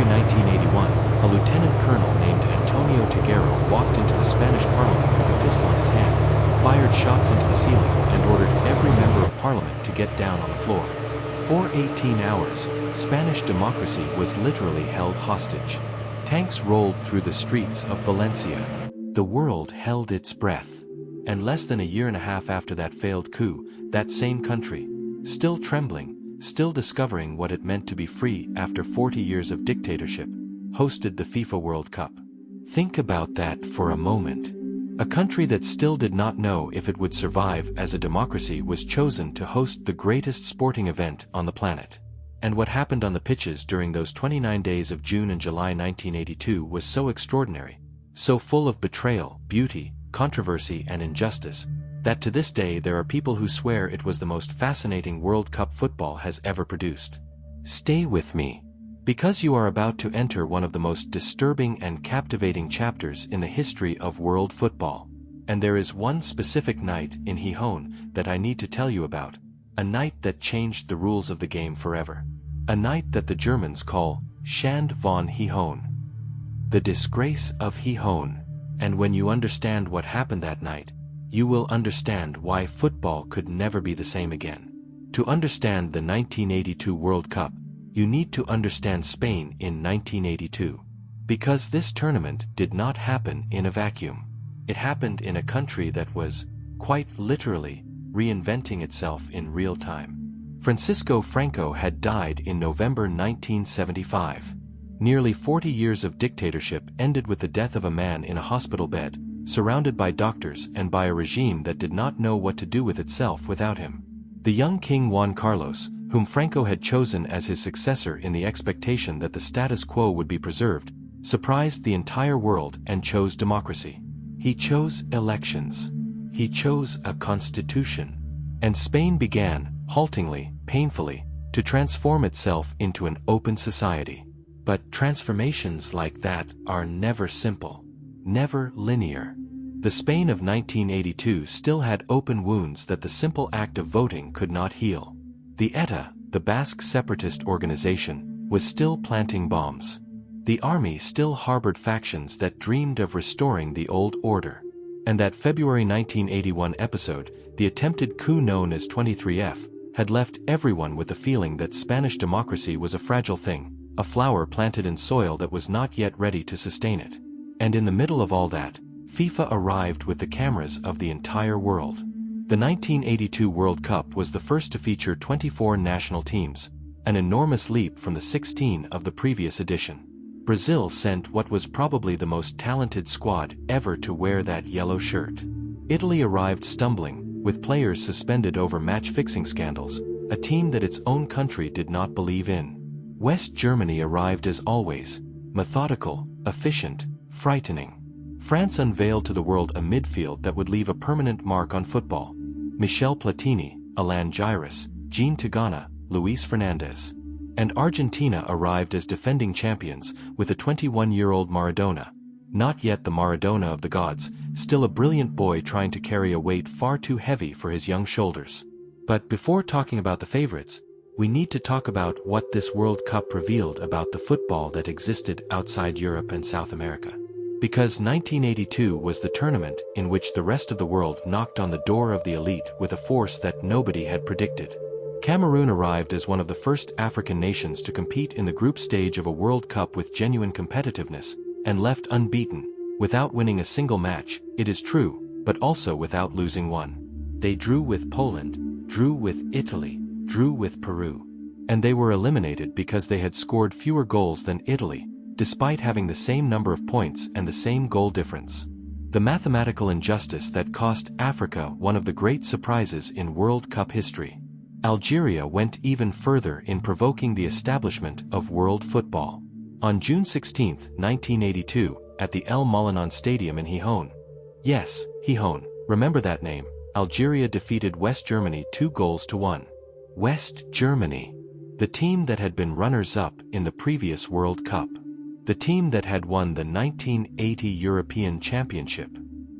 February 1981, a lieutenant colonel named Antonio Teguero walked into the Spanish parliament with a pistol in his hand, fired shots into the ceiling, and ordered every member of parliament to get down on the floor. For 18 hours, Spanish democracy was literally held hostage. Tanks rolled through the streets of Valencia. The world held its breath. And less than a year and a half after that failed coup, that same country, still trembling, still discovering what it meant to be free after 40 years of dictatorship, hosted the FIFA World Cup. Think about that for a moment. A country that still did not know if it would survive as a democracy was chosen to host the greatest sporting event on the planet. And what happened on the pitches during those 29 days of June and July 1982 was so extraordinary, so full of betrayal, beauty, controversy and injustice, that to this day there are people who swear it was the most fascinating World Cup football has ever produced. Stay with me, because you are about to enter one of the most disturbing and captivating chapters in the history of world football. And there is one specific night in Gijón that I need to tell you about, a night that changed the rules of the game forever. A night that the Germans call Schande von Gijón. The disgrace of Gijón. And when you understand what happened that night, you will understand why football could never be the same again. To understand the 1982 World Cup, you need to understand Spain in 1982. Because this tournament did not happen in a vacuum. It happened in a country that was, quite literally, reinventing itself in real time. Francisco Franco had died in November 1975. Nearly 40 years of dictatorship ended with the death of a man in a hospital bed, surrounded by doctors and by a regime that did not know what to do with itself without him. The young King Juan Carlos, whom Franco had chosen as his successor in the expectation that the status quo would be preserved, surprised the entire world and chose democracy. He chose elections. He chose a constitution. And Spain began, haltingly, painfully, to transform itself into an open society. But transformations like that are never simple, never linear. The Spain of 1982 still had open wounds that the simple act of voting could not heal. The ETA, the Basque separatist organization, was still planting bombs. The army still harbored factions that dreamed of restoring the old order. And that February 1981 episode, the attempted coup known as 23F, had left everyone with the feeling that Spanish democracy was a fragile thing, a flower planted in soil that was not yet ready to sustain it. And in the middle of all that, FIFA arrived with the cameras of the entire world. The 1982 World Cup was the first to feature 24 national teams, an enormous leap from the 16 of the previous edition. Brazil sent what was probably the most talented squad ever to wear that yellow shirt. Italy arrived stumbling, with players suspended over match-fixing scandals, a team that its own country did not believe in. West Germany arrived as always, methodical, efficient, frightening. France unveiled to the world a midfield that would leave a permanent mark on football. Michel Platini, Alan Giras, Jean Tigana, Luis Fernandez. And Argentina arrived as defending champions, with a 21-year-old Maradona. Not yet the Maradona of the gods, still a brilliant boy trying to carry a weight far too heavy for his young shoulders. But before talking about the favorites, we need to talk about what this World Cup revealed about the football that existed outside Europe and South America. Because 1982 was the tournament in which the rest of the world knocked on the door of the elite with a force that nobody had predicted. Cameroon arrived as one of the first African nations to compete in the group stage of a World Cup with genuine competitiveness, and left unbeaten, without winning a single match, it is true, but also without losing one. They drew with Poland, drew with Italy, drew with Peru. And they were eliminated because they had scored fewer goals than Italy, despite having the same number of points and the same goal difference. The mathematical injustice that cost Africa one of the great surprises in World Cup history. Algeria went even further in provoking the establishment of world football. On June 16, 1982, at the El Molinón Stadium in Gijón. Yes, Gijón, remember that name. Algeria defeated West Germany 2-1. West Germany. The team that had been runners-up in the previous World Cup. The team that had won the 1980 European Championship.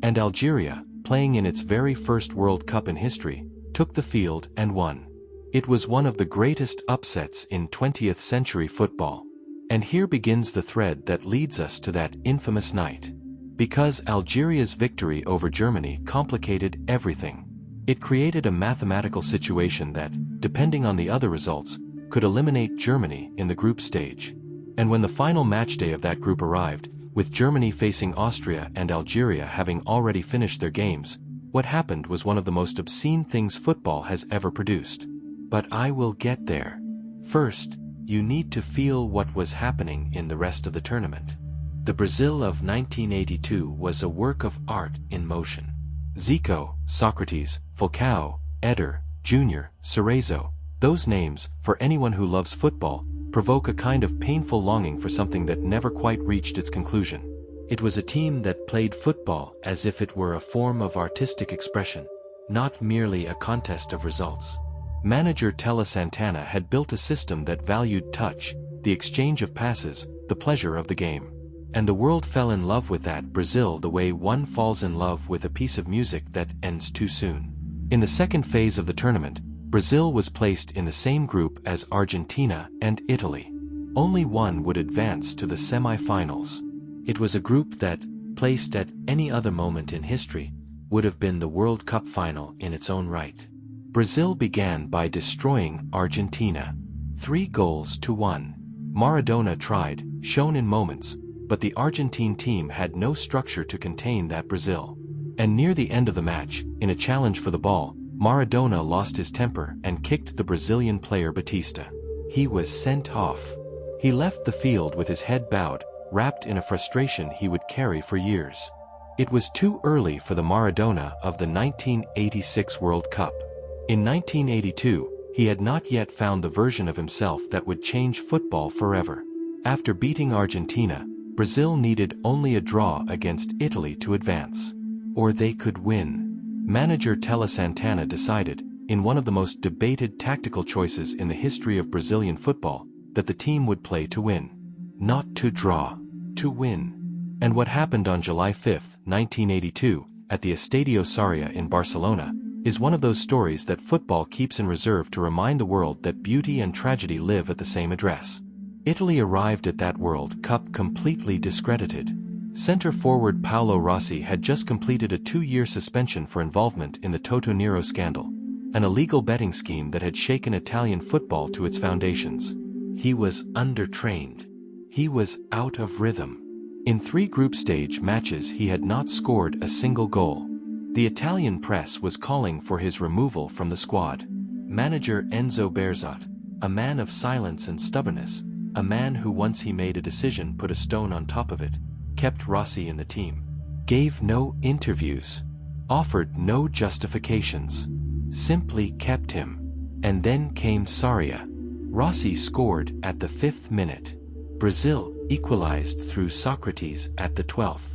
And Algeria, playing in its very first World Cup in history, took the field and won. It was one of the greatest upsets in 20th century football. And here begins the thread that leads us to that infamous night. Because Algeria's victory over Germany complicated everything. It created a mathematical situation that, depending on the other results, could eliminate Germany in the group stage. And when the final matchday of that group arrived, with Germany facing Austria and Algeria having already finished their games, what happened was one of the most obscene things football has ever produced. But I will get there. First, you need to feel what was happening in the rest of the tournament. The Brazil of 1982 was a work of art in motion. Zico, Sócrates, Falcão, Éder, Jr., Cerezo, those names, for anyone who loves football, provoke a kind of painful longing for something that never quite reached its conclusion. It was a team that played football as if it were a form of artistic expression, not merely a contest of results. Manager Tele Santana had built a system that valued touch, the exchange of passes, the pleasure of the game. And the world fell in love with that Brazil the way one falls in love with a piece of music that ends too soon. In the second phase of the tournament, Brazil was placed in the same group as Argentina and Italy. Only one would advance to the semi-finals. It was a group that, placed at any other moment in history, would have been the World Cup final in its own right. Brazil began by destroying Argentina. 3-1. Maradona tried, shown in moments, but the Argentine team had no structure to contain that Brazil. And near the end of the match, in a challenge for the ball, Maradona lost his temper and kicked the Brazilian player Battiston. He was sent off. He left the field with his head bowed, wrapped in a frustration he would carry for years. It was too early for the Maradona of the 1986 World Cup. In 1982, he had not yet found the version of himself that would change football forever. After beating Argentina, Brazil needed only a draw against Italy to advance. Or they could win. Manager Tele Santana decided, in one of the most debated tactical choices in the history of Brazilian football, that the team would play to win. Not to draw, to win. And what happened on July 5, 1982, at the Estadio Sarria in Barcelona, is one of those stories that football keeps in reserve to remind the world that beauty and tragedy live at the same address. Italy arrived at that World Cup completely discredited. Center forward Paolo Rossi had just completed a 2-year suspension for involvement in the Toto Nero scandal, an illegal betting scheme that had shaken Italian football to its foundations. He was undertrained. He was out of rhythm. In 3 group stage matches he had not scored a single goal. The Italian press was calling for his removal from the squad. Manager Enzo Bearzot, a man of silence and stubbornness, a man who once he made a decision put a stone on top of it, kept Rossi in the team. Gave no interviews. Offered no justifications. Simply kept him. And then came Sarria. Rossi scored at the 5th minute. Brazil equalized through Sócrates at the 12th.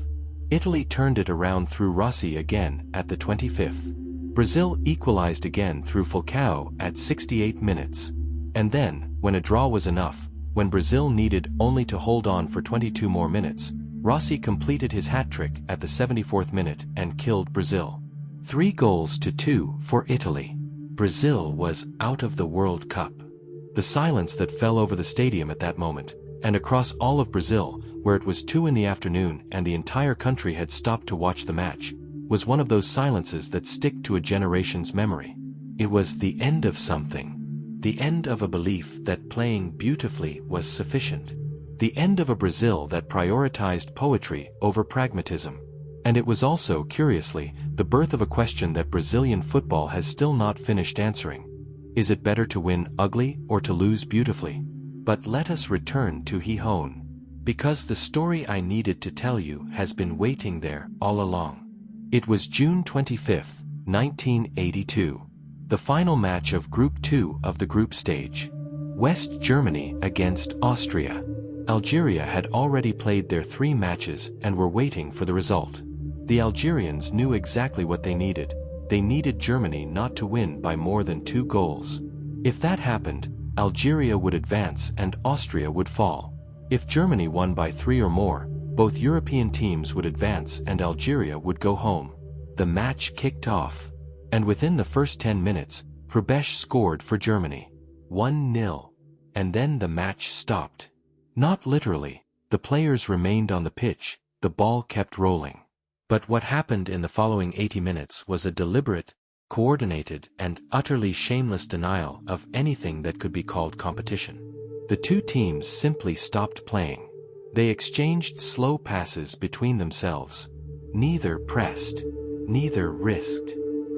Italy turned it around through Rossi again at the 25th. Brazil equalized again through Falcão at 68 minutes. And then, when a draw was enough, when Brazil needed only to hold on for 22 more minutes, Rossi completed his hat-trick at the 74th minute and killed Brazil. 3-2 for Italy. Brazil was out of the World Cup. The silence that fell over the stadium at that moment, and across all of Brazil, where it was 2 in the afternoon and the entire country had stopped to watch the match, was one of those silences that stick to a generation's memory. It was the end of something. The end of a belief that playing beautifully was sufficient. The end of a Brazil that prioritized poetry over pragmatism. And it was also, curiously, the birth of a question that Brazilian football has still not finished answering. Is it better to win ugly or to lose beautifully? But let us return to Gijón. Because the story I needed to tell you has been waiting there all along. It was June 25, 1982. The final match of Group 2 of the group stage. West Germany against Austria. Algeria had already played their 3 matches and were waiting for the result. The Algerians knew exactly what they needed. They needed Germany not to win by more than 2 goals. If that happened, Algeria would advance and Austria would fall. If Germany won by 3 or more, both European teams would advance and Algeria would go home. The match kicked off. And within the first 10 minutes, Hrubesch scored for Germany. 1-0. And then the match stopped. Not literally, the players remained on the pitch, the ball kept rolling. But what happened in the following 80 minutes was a deliberate, coordinated, and utterly shameless denial of anything that could be called competition. The two teams simply stopped playing. They exchanged slow passes between themselves. Neither pressed. Neither risked.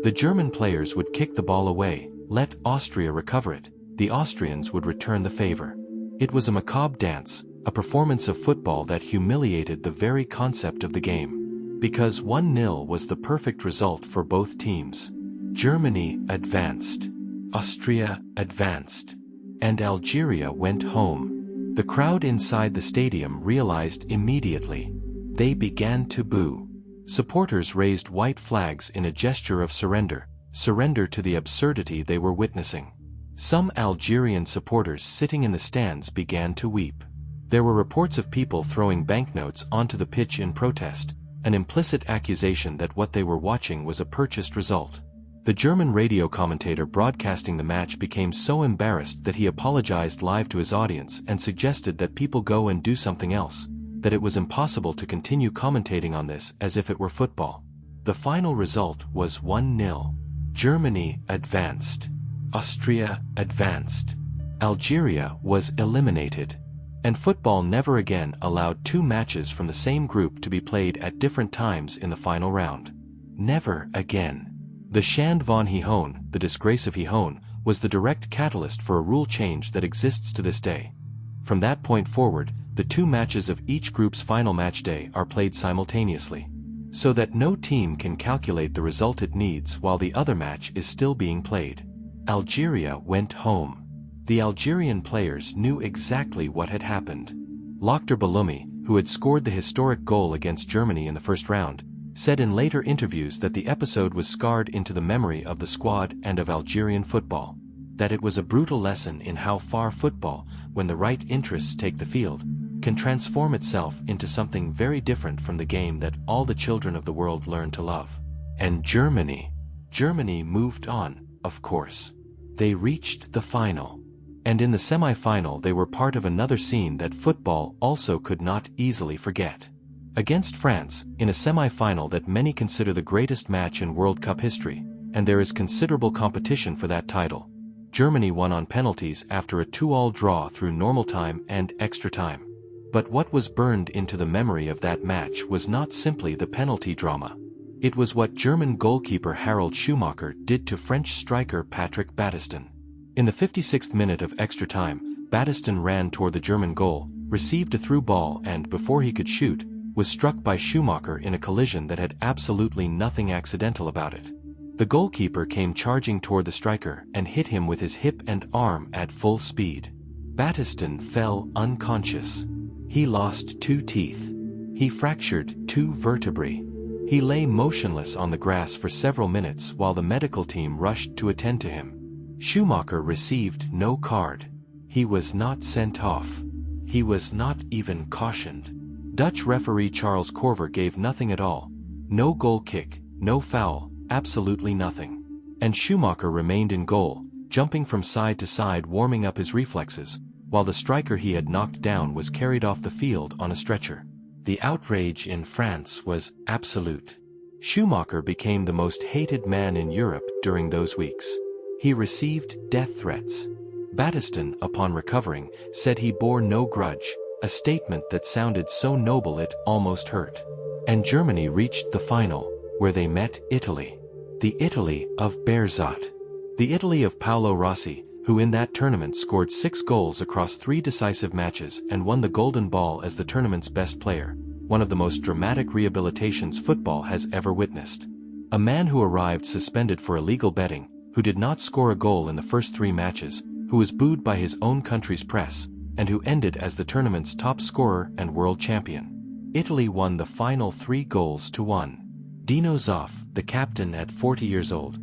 The German players would kick the ball away, let Austria recover it. The Austrians would return the favor. It was a macabre dance, a performance of football that humiliated the very concept of the game. Because 1-0 was the perfect result for both teams. Germany advanced. Austria advanced. And Algeria went home. The crowd inside the stadium realized immediately. They began to boo. Supporters raised white flags in a gesture of surrender to the absurdity they were witnessing. Some Algerian supporters sitting in the stands began to weep. There were reports of people throwing banknotes onto the pitch in protest, an implicit accusation that what they were watching was a purchased result. The German radio commentator broadcasting the match became so embarrassed that he apologized live to his audience and suggested that people go and do something else, that it was impossible to continue commentating on this as if it were football. The final result was 1-0. Germany advanced. Austria advanced. Algeria was eliminated. And football never again allowed two matches from the same group to be played at different times in the final round. Never again. The Schande von Gijón, the disgrace of Gijón, was the direct catalyst for a rule change that exists to this day. From that point forward, the two matches of each group's final match day are played simultaneously, so that no team can calculate the result it needs while the other match is still being played. Algeria went home. The Algerian players knew exactly what had happened. Lothar Belloumi, who had scored the historic goal against Germany in the first round, said in later interviews that the episode was scarred into the memory of the squad and of Algerian football, that it was a brutal lesson in how far football, when the right interests take the field, can transform itself into something very different from the game that all the children of the world learn to love. And Germany moved on, of course. They reached the final. And in the semi-final they were part of another scene that football also could not easily forget. Against France, in a semi-final that many consider the greatest match in World Cup history, and there is considerable competition for that title, Germany won on penalties after a 2-2 draw through normal time and extra time. But what was burned into the memory of that match was not simply the penalty drama. It was what German goalkeeper Harald Schumacher did to French striker Patrick Battiston. In the 56th minute of extra time, Battiston ran toward the German goal, received a through ball and, before he could shoot, was struck by Schumacher in a collision that had absolutely nothing accidental about it. The goalkeeper came charging toward the striker and hit him with his hip and arm at full speed. Battiston fell unconscious. He lost 2 teeth. He fractured 2 vertebrae. He lay motionless on the grass for several minutes while the medical team rushed to attend to him. Schumacher received no card. He was not sent off. He was not even cautioned. Dutch referee Charles Corver gave nothing at all. No goal kick, no foul, absolutely nothing. And Schumacher remained in goal, jumping from side to side, warming up his reflexes, while the striker he had knocked down was carried off the field on a stretcher. The outrage in France was absolute. Schumacher became the most hated man in Europe during those weeks. He received death threats. Battiston, upon recovering, said he bore no grudge, a statement that sounded so noble it almost hurt. And Germany reached the final, where they met Italy. The Italy of Berzot. The Italy of Paolo Rossi, who in that tournament scored 6 goals across 3 decisive matches and won the Golden Ball as the tournament's best player, one of the most dramatic rehabilitations football has ever witnessed. A man who arrived suspended for illegal betting, who did not score a goal in the first 3 matches, who was booed by his own country's press, and who ended as the tournament's top scorer and world champion. Italy won the final 3-1. Dino Zoff, the captain at 40 years old,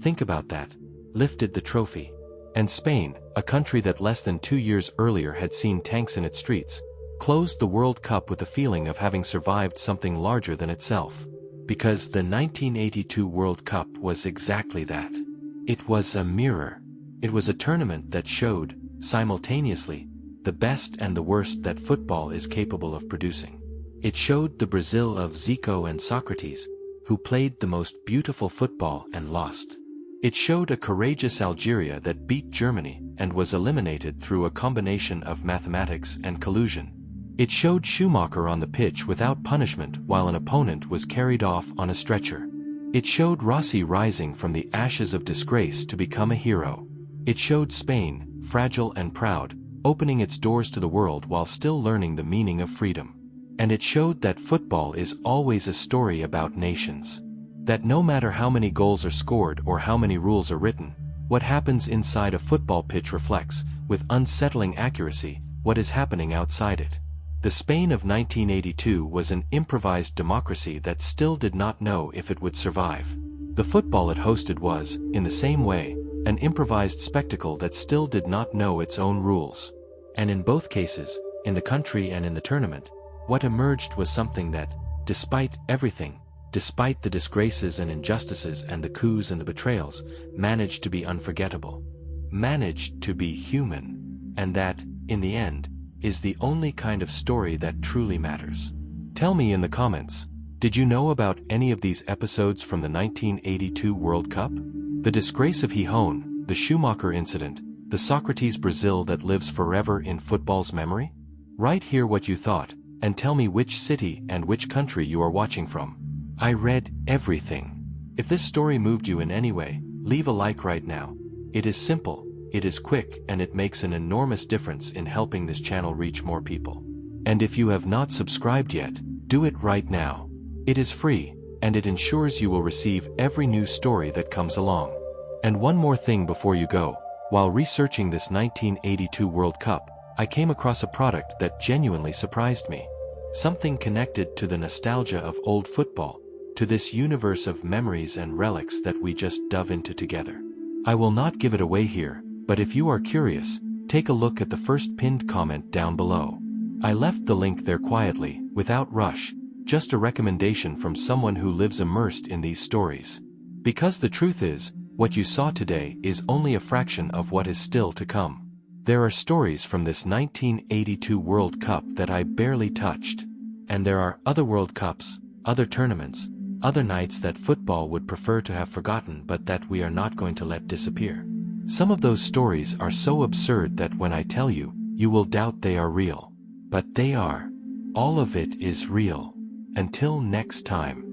think about that, lifted the trophy. And Spain, a country that less than 2 years earlier had seen tanks in its streets, closed the World Cup with the feeling of having survived something larger than itself. Because the 1982 World Cup was exactly that. It was a mirror. It was a tournament that showed, simultaneously, the best and the worst that football is capable of producing. It showed the Brazil of Zico and Sócrates, who played the most beautiful football and lost. It showed a courageous Algeria that beat Germany and was eliminated through a combination of mathematics and collusion. It showed Schumacher on the pitch without punishment while an opponent was carried off on a stretcher. It showed Rossi rising from the ashes of disgrace to become a hero. It showed Spain, fragile and proud, opening its doors to the world while still learning the meaning of freedom. And it showed that football is always a story about nations. That no matter how many goals are scored or how many rules are written, what happens inside a football pitch reflects, with unsettling accuracy, what is happening outside it. The Spain of 1982 was an improvised democracy that still did not know if it would survive. The football it hosted was, in the same way, an improvised spectacle that still did not know its own rules. And in both cases, in the country and in the tournament, what emerged was something that, despite everything, despite the disgraces and injustices and the coups and the betrayals, managed to be unforgettable. Managed to be human. And that, in the end, is the only kind of story that truly matters. Tell me in the comments, did you know about any of these episodes from the 1982 World Cup? The disgrace of Gijón, the Schumacher incident, the Sócrates Brazil that lives forever in football's memory? Write here what you thought, and tell me which city and which country you are watching from. I read everything. If this story moved you in any way, leave a like right now. It is simple, it is quick, and it makes an enormous difference in helping this channel reach more people. And if you have not subscribed yet, do it right now. It is free, and it ensures you will receive every new story that comes along. And one more thing before you go, while researching this 1982 World Cup, I came across a product that genuinely surprised me. Something connected to the nostalgia of old football, to this universe of memories and relics that we just dove into together. I will not give it away here, but if you are curious, take a look at the first pinned comment down below. I left the link there quietly, without rush, just a recommendation from someone who lives immersed in these stories. Because the truth is, what you saw today is only a fraction of what is still to come. There are stories from this 1982 World Cup that I barely touched. And there are other World Cups, other tournaments, other nights that football would prefer to have forgotten but that we are not going to let disappear. Some of those stories are so absurd that when I tell you, you will doubt they are real. But they are. All of it is real. Until next time.